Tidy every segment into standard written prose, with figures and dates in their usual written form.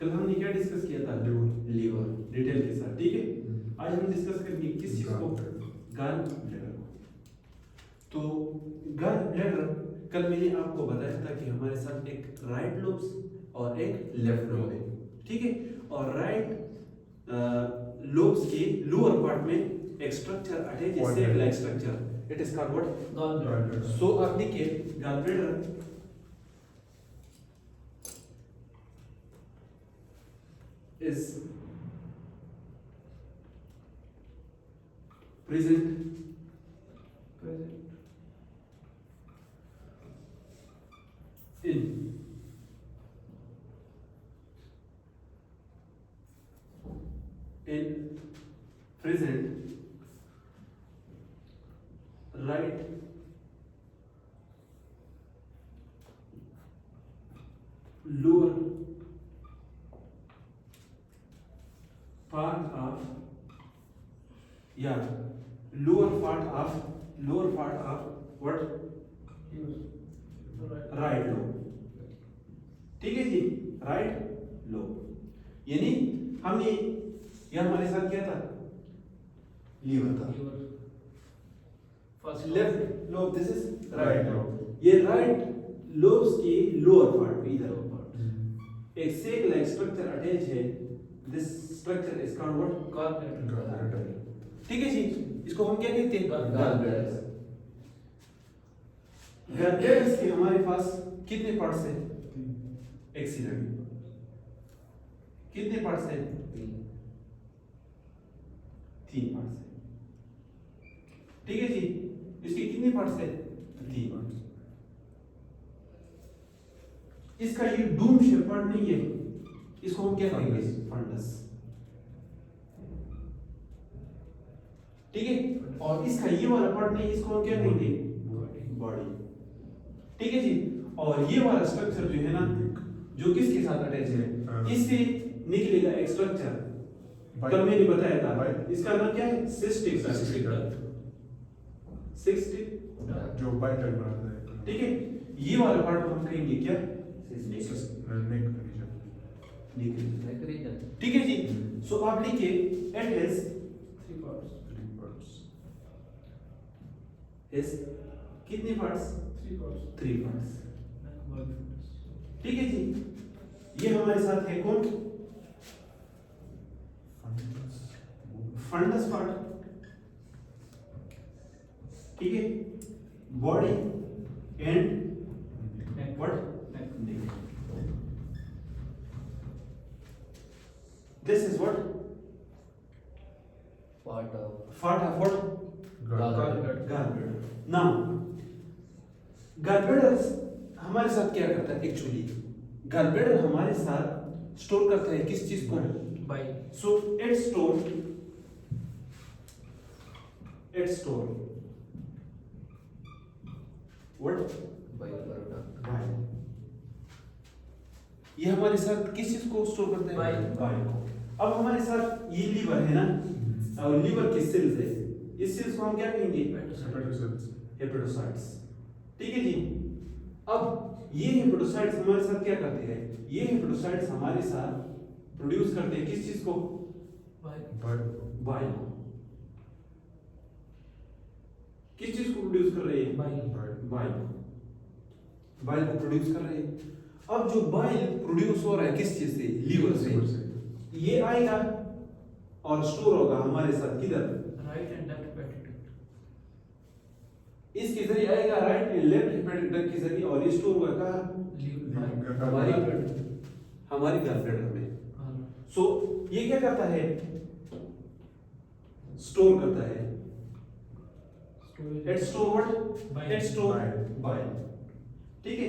कल हमने क्या डिस्कस किया था? लीवर डिटेल के साथ, ठीक है। आज हम डिस्कस करेंगे किस चीज को? गॉल ब्लैडर को। तो गॉल ब्लैडर कल मैंने आपको बताया था कि हमारे साथ एक राइट लोब्स और एक लेफ्ट लोब है, ठीक है। और राइट लोब्स के लोअर पार्ट में एक स्ट्रक्चर अटैच है, sac like structure, it is called what? Gall bladder. So आप देखिए gall bladder is present in present right lower part of lower part of what? Right lobe, ठीक है जी, right lobe. यानी हमने यह हमारे साथ क्या था? लीवर था। Left lobe, this is right lobe. ये राइट लोब्स की लोअर पार्ट में इधर एक सेक लाइक स्ट्रक्चर अटैच है, this structure is called what? Gall bladder. ठीक है जी, इसको हम क्या कहते हैं? Gall bladder. गॉल ब्लैडर के हमारे पास कितने पार्ट्स हैं? एक्सीलेंट। कितने पार्ट्स हैं? 3 पार्ट्स हैं, ठीक है जी। इसके कितने पार्ट्स हैं? 3 पार्ट्स। इसका ये डूम शेप पार्ट नहीं है, इसको हम क्या कहेंगे? फंडस, ठीक है। और इसका ये वाला पार्ट नहीं, इसको हम क्या कहेंगे? बॉडी, ठीक है जी। और ये वाला स्ट्रक्चर जो है ना, जो किसके साथ अटैच है? इससे निकलेगा एक स्ट्रक्चर, कल मैंने बताया था, इसका नाम क्या है? सिस्टिक जो बाइटल बनाता है, ठीक है। ये वाला पार्ट हम कहेंगे क्या? Neck region. ठीक है जी। सो आप लिखिए इट हैज 3 पार्ट्स। इस कितने पार्ट्स? 3 पार्ट्स, ठीक है जी। ये हमारे साथ है कौन? फंडस पार्ट, ठीक है। Body and what? Neck. This is what? Part of what? Gallbladder. Now, gallbladder हमारे साथ क्या करता है एक्चुअली? gallbladder हमारे साथ स्टोर करता है किस चीज को? Bile. So it store what? Bile product. Bile. ये हमारे साथ किस चीज को स्टोर करता है? Bile. Bile को। अब हमारे साथ ये लीवर है ना, और लीवर की सेल्स है, इस सेल्स को हम क्या कहेंगे? हेपेटोसाइट्स, ठीक है जी। अब ये हेपेटोसाइट्स हमारे साथ क्या करते हैं? ये हेपेटोसाइट्स हमारे साथ प्रोड्यूस करते हैं किस चीज को? बाइल। किस चीज को प्रोड्यूस कर रहे हैं? बाइल को प्रोड्यूस कर रहे हैं। अब जो बाइल प्रोड्यूस हो रहा है किस चीज से? लीवर से। ये आएगा और स्टोर होगा हमारे साथ किधर? Right and left hepatic duct. इसके जरिए आएगा right and left hepatic duct के जरिए, और ये स्टोर होगा कहाँ? हमारी गॉलब्लैडर में। सो ये क्या करता है? स्टोर करता है। It store what? It store bile, ठीक है।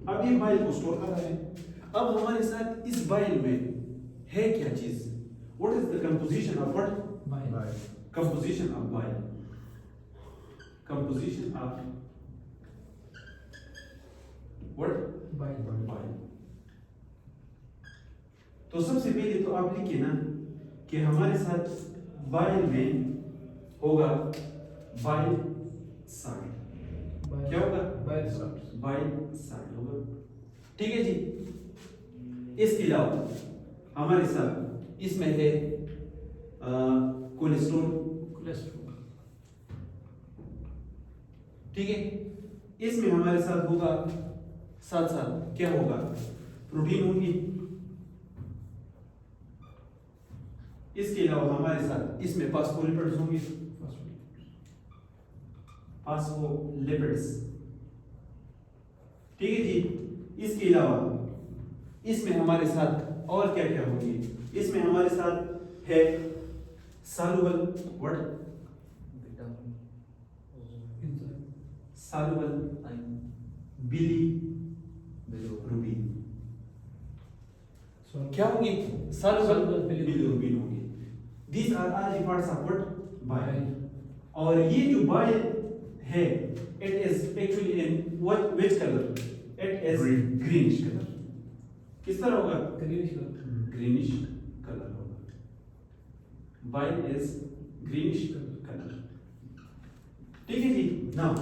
अब ये बाइल को स्टोर कर रहा है। अब हमारे साथ इस बाइल में है क्या चीज? What is the composition of what? Bile. Composition of bile. Composition of what? Bile. तो सबसे पहले तो आप लिखिए ना कि हमारे साथ बाइल में होगा बाइल साइड। क्या होगा? Bile side. बाइल साइड होगा, ठीक है जी। इसके अलावा हमारे साथ इसमें है कोलेस्ट्रॉल, कोलेस्ट्रॉल, ठीक है। इसमें हमारे साथ होगा, साथ साथ क्या होगा, प्रोटीन होंगी। इसके अलावा हमारे साथ इसमें फास्फोलिपिड्स होंगे, फास्फोलिपिड्स, ठीक है जी। इसके अलावा इसमें हमारे साथ और क्या क्या होंगे, इसमें हमारे साथ है सॉल्युबल व्हाट, सॉल्युबल बिलीरुबिन, क्या होंगे, सॉल्युबल बिलीरुबिन होंगे। These are all the parts of what, bile. और ये जो बाइल है, it is actually in what, which colour, it is greenish colour. किस तरह होगा, ग्रीनिश कलर होगा। बाइल इज ग्रीनिश कलर, ठीक है जी। नाउ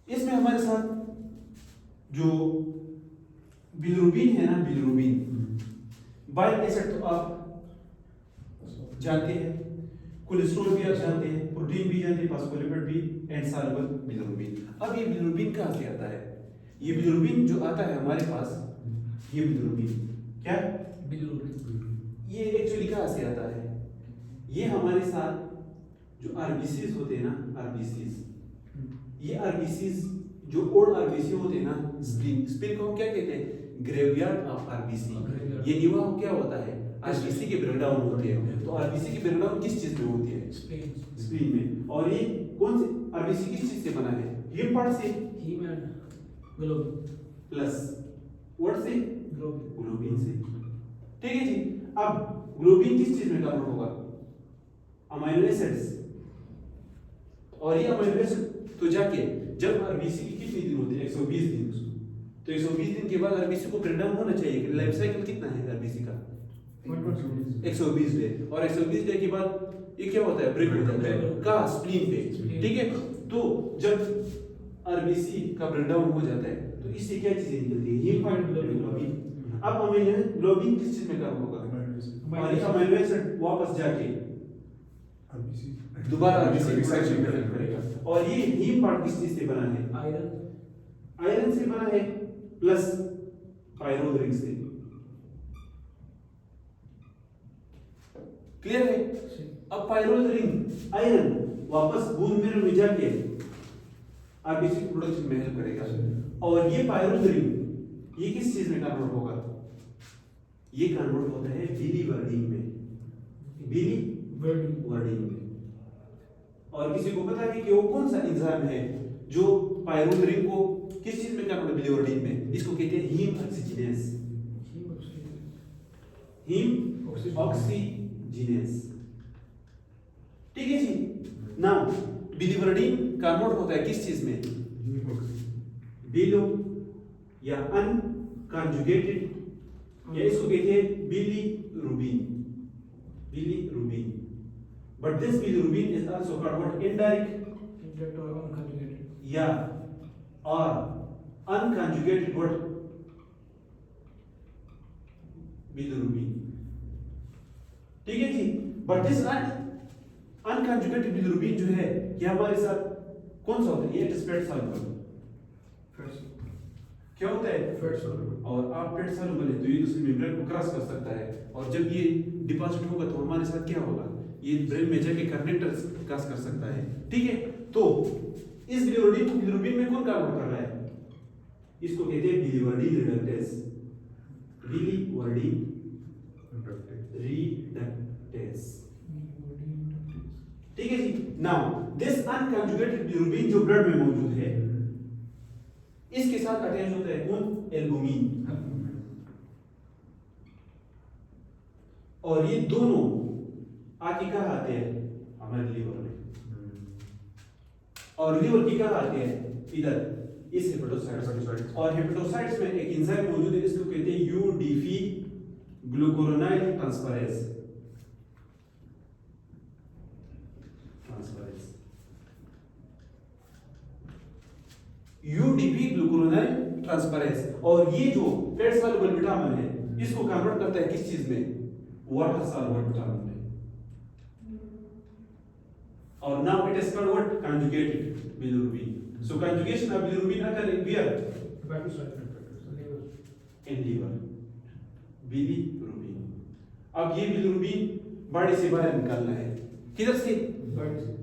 इसमें हमारे साथ जो बिलीरुबिन है ना, बिलीरुबिन, बाइल एसिड तो आप जानते हैं, कोलेस्ट्रॉल भी आप जानते हैं, प्रोटीन भी जानते हैं, फास्फोलिपिड भी, एंड सॉल्युबल बिलीरुबिन। अब ये बिलीरुबिन कहाँ से आता है, ये बिलीरुबिन जो आता है हमारे पास, ये बिलीरुबिन क्या, बिलीरुबिन, ये एक्चुअली कहाँ से आता है, ये हमारे साथ जो आरबीसीज होते हैं ना, आरबीसीज, ये आरबीसीज जो ओल्ड आरबीसी होते हैं ना, स्प्लीन, स्प्लीन को हम क्या कहते हैं, ग्रेवयार्ड ऑफ आरबीसी। ये निवाह क्या होता है, आरबीसी के ब्रेकडाउन होते हैं। तो आरबीसी की ब्रेकडाउन किस चीज में होती है, स्प्लीन में। और ये कौन से आरबीसी किस चीज से बना है, हीम पार्ट से, heme and globin plus what से, ग्लोबिन, ग्लोबिन से, ठीक है जी। अब ग्लोबिन किस चीज में कन्वर्ट होगा, अमीनो एसिड्स। और ये अमीनो एसिड तो जाके जब आरबीसी की कितने दिन होते हैं, 120 दिन, तो 120 दिन के बाद आरबीसी को ब्रेकडाउन होना चाहिए। लाइफ साइकिल कितना है आरबीसी का, 120 डे। और 120 डे के बाद ये क्या होता है, ब्रेक हो जाता है, कहाँ, स्प्लीन पे, ठीक है। तो जब आरबीसी का ब्रेकडाउन हो जाता है तो इससे क्या चीजें निकलती है, हीम एंड ग्लोबिन। अब अमीनो ग्लोबिन किस चीज में कन्वर्ट होगा, और ये अमीनो एसिड वापस जाके दोबारा आरबीसी रिएक्शन में हेल्प करेगा। और ये हीम पार्ट किस चीज से बना है, आयरन, आयरन से बना है, प्लस पायरोल रिंग से, क्लियर है। अब पायरोल रिंग आयरन वापस बोन मिरर में जाके आरबीसी प्रोडक्शन में हेल्प करेगा। और ये पायरोल रिंग ये किस चीज में कन्वर्ट होगा, ये कन्वर्ट होता है बिलीवर्डिन में, बिलीवर्डिन में। और किसी को पता है कि वो कौन सा एंजाइम है जो पायरोल रिंग को किस चीज में कन्वर्ट, बिलीवर्डिन में, इसको कहते हैं हीम ऑक्सीजिनेस, हीम ऑक्सीजिनेस, ठीक है जी। नाउ बिलीवर्डिन कन्वर्ट होता है किस चीज में, बिलो या अनकंजुगेटेड, या इसको कहते हैं bilirubin, bilirubin. But this bilirubin is also called what, indirect, or unconjugated, yeah, or unconjugated what, bilirubin, ठीक है जी। But this unconjugated bilirubin जो है ये हमारे साथ कौन सा होता है, ये फैट सॉल्युबल, क्या होता है, फैट सॉल्युबल। और आप फैट सॉल्युबल है तो ये दूसरी मेम्ब्रेन को क्रॉस कर सकता है, और जब ये डिपॉजिट होगा तो हमारे साथ क्या होगा, ये ब्रेन में जाके कनेक्टर्स क्रॉस कर सकता है, ठीक है। तो इस बिलीवर्डिन को बिलीरुबिन में कौन कन्वर्ट कर रहा है, इसको कहते हैं बिलीवर्डिन रिडक्टेस, बिलीवर्डिन रिडक्टेस, ठीक है जी। नाउ दिस अनकंजुगेटेड बिलीरुबिन जो ब्लड में मौजूद है, इसके साथ अटैच होता है कौन, एल्बुमिन, और ये दोनों आके कहाँ आते हैं, हमारे लीवर में, और लीवर की कहाँ आते हैं, इधर, इस हेपेटोसाइट्स। और हेपेटोसाइट्स में एक एंजाइम मौजूद है, इसको कहते हैं यूडीपी ग्लूकुरोनाइल ट्रांसफरेज, यूडीपी ग्लूकुरोनाइल ट्रांसपेरेंस। और ये जो फैट सॉल्युबल विटामिन है इसको कन्वर्ट करता है किस चीज में? वाटर सॉल्युबल विटामिन में। और now it is called what? Conjugated bilirubin. So conjugation of bilirubin occur in where? In liver. bilirubin. अब ये bilirubin बॉडी से बाहर निकालना है। किधर से?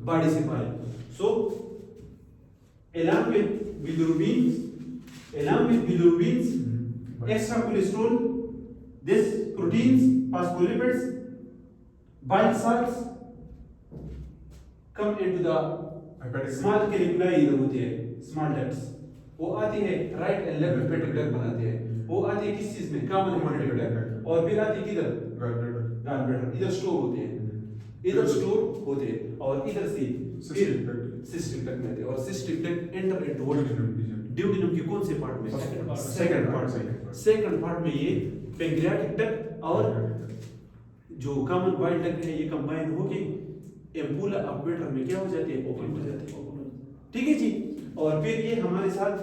बॉडी से बाहर। So along with bilirubins, extra cholesterol, this proteins, phospholipids, bile salts come into the small canaliculi इधर होती है, स्मॉल डक्ट्स, वो आती है right and left hepatic duct बनाते हैं। वो आती है किस चीज में? Common hepatic duct. और फिर आती है किधर? Gall bladder. इधर स्टोर होते हैं, इधर स्टोर होते हैं, और इधर से फिर सिस्टिक डक्ट में आते हैं। और cystic duct enter into what? Duodenum के कौन से पार्ट में? सेकंड पार्ट में। सेकंड पार्ट में ये पैंक्रियाटिक डक्ट और जो कॉमन बाइल डक्ट है ये कंबाइन होके एम्पुला ऑफ वेटर में क्या हो जाती है? ओपन हो जाती है। ठीक है जी। और फिर ये हमारे साथ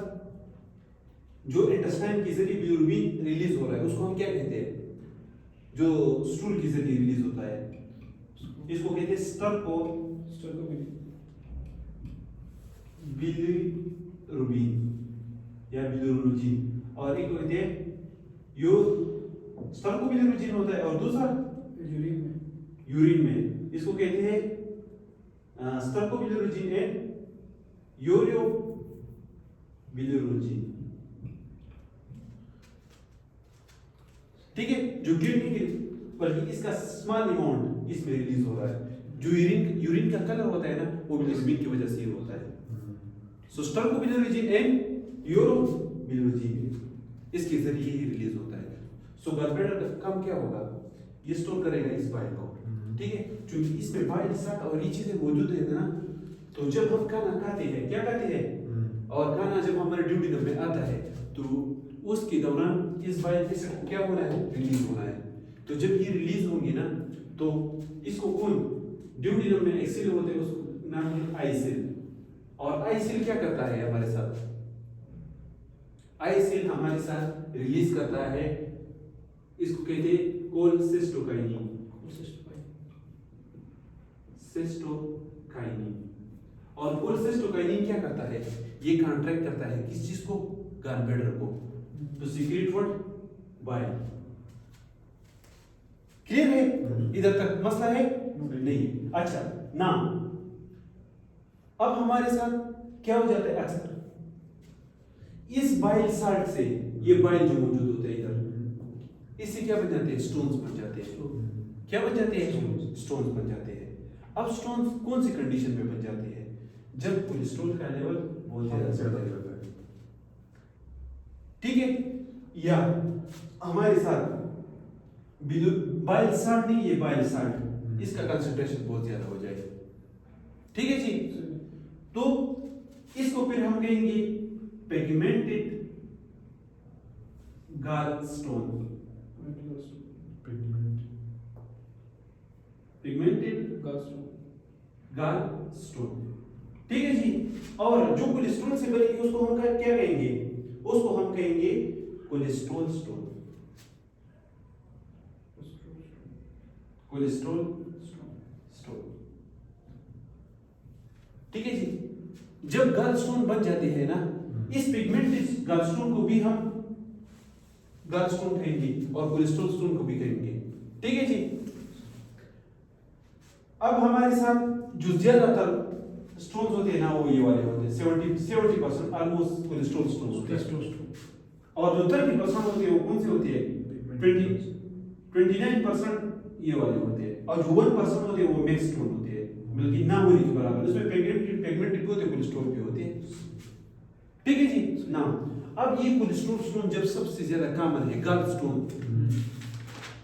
जो इंटेस्टाइन के जरिए बिलिरुबिन रिलीज हो रहा है उसको हम क्या कहते हैं? जो स्टूल के जरिए रिलीज होता है इसको कहते हैं बिलिरुबिन या बिलिरुबिन। और एक कहते हैं यो बिलिरुबिन होता है, और दूसरा यूरिन में इसको कहते हैं स्टर्कोबिलिरुबिन एंड यूरियोबिलिरुबिन। ठीक है, जो गिरने के बल्कि इसका स्मॉल अमाउंट इसमें रिलीज हो रहा है। जो यूरिन का कलर होता है ना वो बिलिरुबिन की वजह से ही होता है। सो स्टर्कोबिलिरुबिन एंड यूरियोबिलिरुबिन इसके जरिए ही रिलीज होता है। सो गॉल ब्लैडर का काम क्या होगा? ये स्टोर करेगा इस बाइल को। ठीक है, क्योंकि इसमें बाइल साल्ट और ये चीजें मौजूद है ना, तो जब हम खाना खाते हैं क्या खाते हैं, और खाना जब हमारे ड्यूडेनम में आता है तो उसके दौरान इस बाइल से क्या होना है? रिलीज होना है। तो जब ये रिलीज होंगे ना तो इसको कौन ड्यूडेनम में एक सेल होते हैं उसको नाम है आई सेल। और आई सेल क्या करता है हमारे साथ? आई सेल हमारे साथ रिलीज करता है, इसको कहते हैं कोलसिस्टोकाइनिन। और कोलसिस्टोकाइनिन क्या करता है? ये कॉन्ट्रैक्ट करता है किस चीज को? गॉल ब्लैडर को, तो सीक्रेट व्हाट? बाइल। क्लियर है? इधर तक मसला है? नहीं। अच्छा ना, अब हमारे साथ क्या हो जाता है? अक्सर इस बाइल साल्ट से ये बाइल जो मौजूद होते हैं इधर, इससे क्या बन जाते हैं? स्टोन्स बन जाते हैं। क्या बन जाते हैं? स्टोन्स बन जाते हैं। अब स्टोन्स कौन सी कंडीशन में बन जाते हैं? जब कोलेस्ट्रॉल का लेवल बहुत ज्यादा होता है। ठीक है, या हमारे साथ बाइल साल्ट नहीं, ये बाइल साल्ट इसका कंसंट्रेशन बहुत ज्यादा हो जाए। ठीक है जी, तो इसको फिर हम कहेंगे पिगमेंटेड गॉलस्टोन। Pigmented gallstone. ठीक है जी। और जो कोलेस्ट्रॉल से बनेगी उसको हम क्या कहेंगे? उसको हम कहेंगे कोलेस्ट्रॉल स्टोन। Cholesterol stone. ठीक है जी। जब गॉलस्टोन बन जाते हैं ना, इस पिगमेंटेड गॉलस्टोन को भी हम गॉलस्टोन कहेंगे और कोलेस्ट्रॉल स्टोन को भी कहेंगे। ठीक है जी। अब हमारे साथ जो ज्यादातर स्टोन्स होते हैं ना वो ये वाले होते हैं, 70% ऑलमोस्ट कोलेस्ट्रॉल स्टोन्स होते हैं। और जो 30% होते हैं वो कौन से होते हैं? 29% ये वाले होते हैं। और जो 1% होते हैं वो मिक्स स्टोन होते हैं, बल्कि ना होने के बराबर। इसमें पिगमेंटेड होते हैं, कोलेस्ट्रॉल भी होते हैं। ठीक है जी ना। अब ये कोलेस्ट्रॉल स्टोन जब सबसे ज्यादा कॉमन है गॉलस्टोन,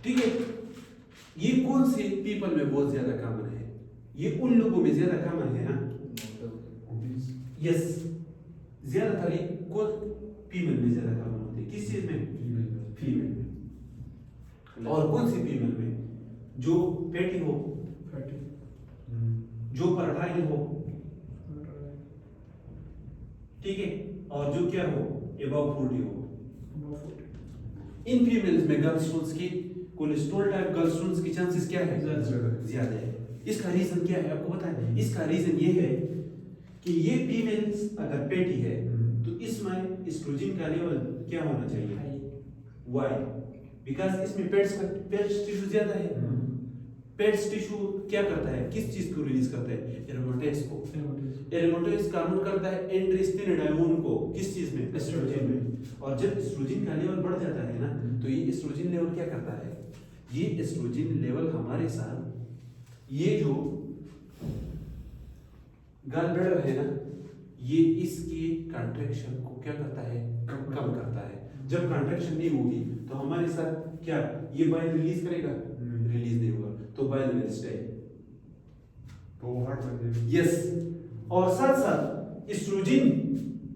ठीक है, ये कौन से पीपल में बहुत ज्यादा कॉमन है? ये उन लोगों में ज्यादा कॉमन है ना, यस, ज्यादातर ये कौन फीमेल में ज्यादा कॉमन होते हैं? किस चीज में? फीमेल में। और कौन सी फीमेल में? जो फैटी हो, जो फर्टाइल हो, ठीक है, और जो क्या हो? above 40 हो। Above 40. इन फीमेल्स में गलस्टोन्स की कोलेस्ट्रॉल टाइप गलस्टोन्स की चांसेस क्या है? ज्यादा है। इसका रीजन क्या है आपको पता है? इसका रीजन ये है कि ये फीमेल्स अगर पेटी है तो इसमें एस्ट्रोजन का लेवल क्या होना चाहिए? High. वाई? बिकॉज इसमें पेट्स टिश्यू ज्यादा है। पेट्स टिश्यू क्या करता है? किस चीज को रिलीज करता है? एरोमेटेज को। एरोमेटेज कानून करता है एंड्रोस्टेनोडायोन को किस चीज में? एस्ट्रोजन में। और जब एस्ट्रोजन का लेवल बढ़ जाता है ना तो ये एस्ट्रोजन लेवल क्या करता है? ये एस्ट्रोजन लेवल हमारे साथ ये जो गॉल ब्लैडर है ना ये इसके कंट्रैक्शन को क्या करता है? कम करता है। जब कंट्रैक्शन नहीं होगी तो हमारे साथ क्या ये बाइल रिलीज करेगा? रिलीज नहीं होगा तो बाइल विल स्टे। तो हार्ट बन जाएगा। यस। और साथ साथ एस्ट्रोजन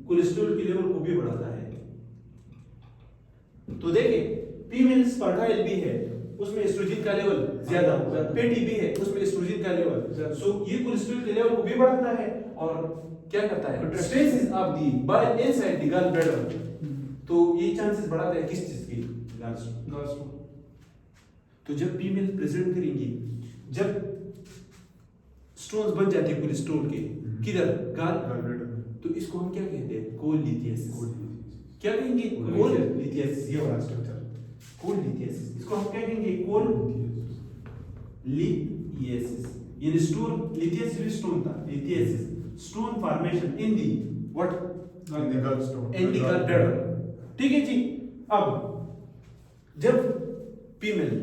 कोलेस्ट्रॉल के लेवल को भी बढ़ाता है। तो देखिए फीमेल्स फर्टाइल भी है उसमें एस्ट्रोजन का लेवल ज्यादा, पेटी भी है उसमें एस्ट्रोजन का लेवल, सो ये कोलेस्ट्रॉल के लेवल को भी बढ़ाता है और क्या करता है? Stresses of the bile inside the gall bladder. तो ये चांसेस बढ़ाता है किस चीज की? गॉलस्टोन। तो जब फीमेल प्रेजेंट करेंगी जब स्टोन्स बन जाते हैं कोलेस्ट्रॉल के किधर? गॉल। तो इसको हम क्या कहते हैं? कोलिथियासिस। क्या कहेंगे? कोलिथियासिस। ये वाला स्ट्रक्चर कोलिथियासिस। इसको हम क्या कहेंगे? कोलिथियासिस। ये स्टोन लिथियस स्टोन था। Lithiasis stone formation in the what? In the gallstone. In the gall bladder. ठीक है जी। अब जब फीमेल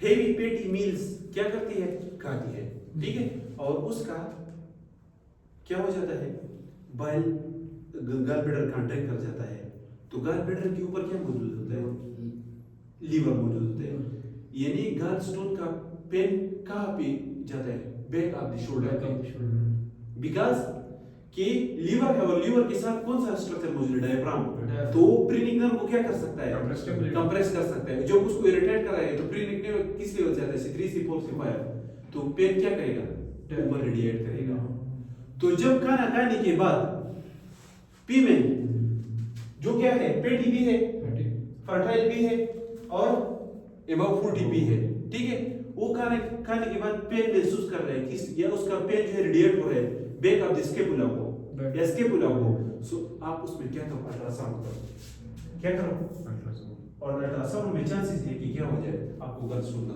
हेवी पेटी मील्स क्या करती है? खाती है। ठीक है। और उसका क्या हो जाता है? बाइल गॉल ब्लैडर कॉन्ट्रैक्ट कर जाता है तो गॉल ब्लैडर के ऊपर क्या मौजूद होता है? लीवर मौजूद होता है। यानी गॉल स्टोन का पेन कहाँ पे जाता है? Back of the shoulder. Because कि लीवर है और लीवर के साथ कौन सा स्ट्रक्चर मौजूद है? डायफ्राम। तो प्रीनिक नर्व को क्या कर सकता है? कंप्रेस कर सकता है। जब उसको इरिटेट कराएगा तो प्रीनिक नर्व किस लेवल से आता है? C3 C4 C5। तो पेन क्या करेगा? ऊपर रेडिएट करेगा। तो जब खाना खाने के बाद फीमेल जो क्या है? पेटी भी है, फर्टाइल भी है और अबव 40 भी है। ठीक है। वो खाने के बाद पेन महसूस कर रहे हैं किस या उसका पेन जो है रेडिएट हो रहा है बैक ऑफ द स्केपुला को या स्केपुला को। सो आप उसमें क्या करो? अल्ट्रासाउंड करो। क्या करो? और अल्ट्रासाउंड में चांसेस है कि क्या हो जाए? आपको गॉलस्टोन ना।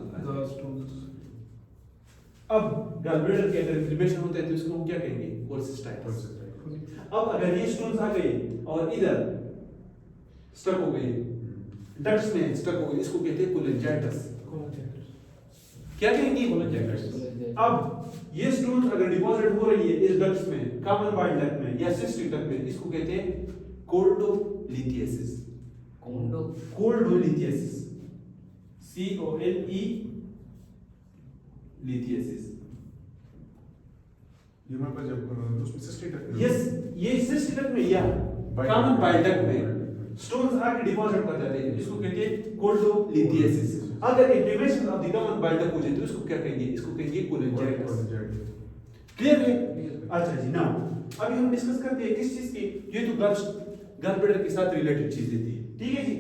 अब गॉल ब्लैडर के अंदर इन्फ्लेमेशन होता है तो इसको हम क्या कहेंगे? कोलसिस्टाइटिस। अब अगर ये स्टोन्स आ गए और इधर स्टक हो गए, डक्ट्स में स्टक हो गए, इसको कहते हैं कोलेंजाइटिस। क्या कहेंगे? कोलेंजाइटिस। अब ये स्टोन्स अगर डिपॉजिट हो रही है इस डक्ट्स में, कॉमन बाइल डक्ट में या सिस्टिक डक्ट में, इसको कहते हैं कोल्डोलिथियासिस। कोल्डोलिथियासिस। COLE lithiasis. ये हमारे पास जब उसमें सिस्टिक डक्ट। यस, ये सिस्टिक डक्ट में या कॉमन बाइल डक्ट में स्टोन्स आके डिपॉजिट कर जाते हैं, इसको कहते हैं कोल्डोलिथियासिस। अगर inflammation of the common bile duct हो जाए तो इसको क्या कहेंगे? इसको कहेंगे कोलेंजाइटिस। क्लियर है? अच्छा जी। नाउ अभी हम डिस्कस करते हैं किस चीज की? ये तो गॉल ब्लैडर के साथ रिलेटेड चीजें थी। ठीक है जी।